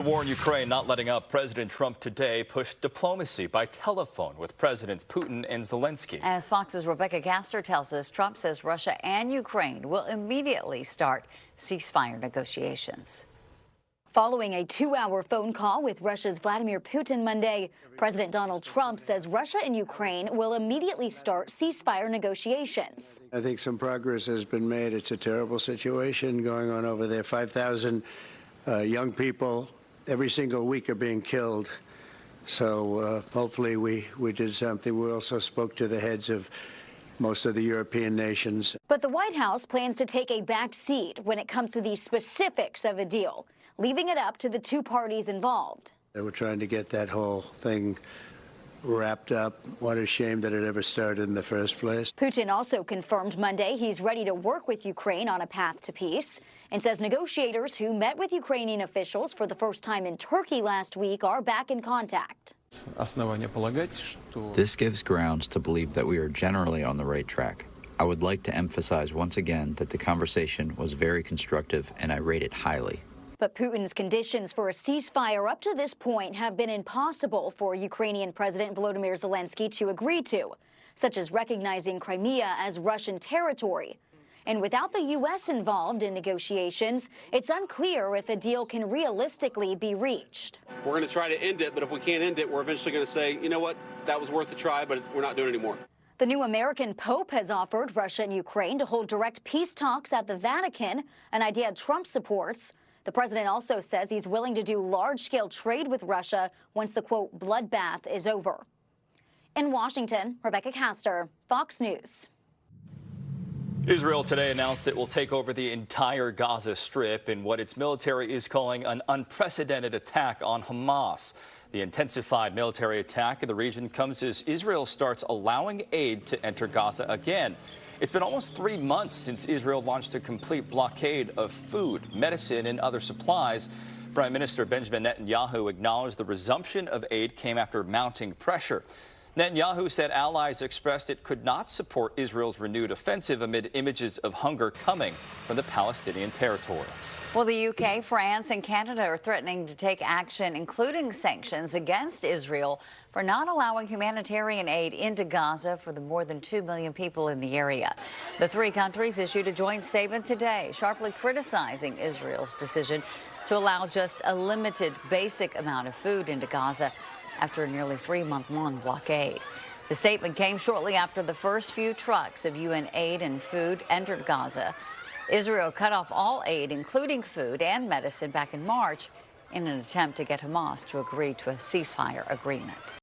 The war in Ukraine not letting up. President Trump today pushed diplomacy by telephone with Presidents Putin and Zelensky. As Fox's Rebecca Gaster tells us, Trump says Russia and Ukraine will immediately start ceasefire negotiations. Following a 2-hour phone call with Russia's Vladimir Putin Monday, President Donald Trump says Russia and Ukraine will immediately start ceasefire negotiations. I think some progress has been made. It's a terrible situation going on over there. 5,000 young people every single week are being killed. So hopefully we did something. We also spoke to the heads of most of the European nations. But the White House plans to take a back seat when it comes to the specifics of a deal, leaving it up to the two parties involved. They were trying to get that whole thing wrapped up. What a shame that it ever started in the first place. Putin also confirmed Monday he's ready to work with Ukraine on a path to peace and says negotiators who met with Ukrainian officials for the first time in Turkey last week are back in contact. This gives grounds to believe that we are generally on the right track. I would like to emphasize once again that the conversation was very constructive and I rate it highly. But Putin's conditions for a ceasefire up to this point have been impossible for Ukrainian President Volodymyr Zelensky to agree to, such as recognizing Crimea as Russian territory. And without the U.S. involved in negotiations, it's unclear if a deal can realistically be reached. We're going to try to end it, but if we can't end it, we're eventually going to say, you know what, that was worth a try, but we're not doing it anymore. The new American Pope has offered Russia and Ukraine to hold direct peace talks at the Vatican, an idea Trump supports. The president also says he's willing to do large-scale trade with Russia once the, quote, bloodbath is over. In Washington, Rebecca Gaster, Fox News. Israel today announced it will take over the entire Gaza Strip in what its military is calling an unprecedented attack on Hamas. The intensified military attack in the region comes as Israel starts allowing aid to enter Gaza again. It's been almost 3 months since Israel launched a complete blockade of food, medicine, and other supplies. Prime Minister Benjamin Netanyahu acknowledged the resumption of aid came after mounting pressure. Netanyahu said allies expressed it could not support Israel's renewed offensive amid images of hunger coming from the Palestinian territory. Well, the UK, France, and Canada are threatening to take action, including sanctions against Israel for not allowing humanitarian aid into Gaza for the more than 2 million people in the area. The three countries issued a joint statement today, sharply criticizing Israel's decision to allow just a limited basic amount of food into Gaza after a nearly 3-month-long blockade. The statement came shortly after the first few trucks of UN aid and food entered Gaza. Israel cut off all aid, including food and medicine, back in March in an attempt to get Hamas to agree to a ceasefire agreement.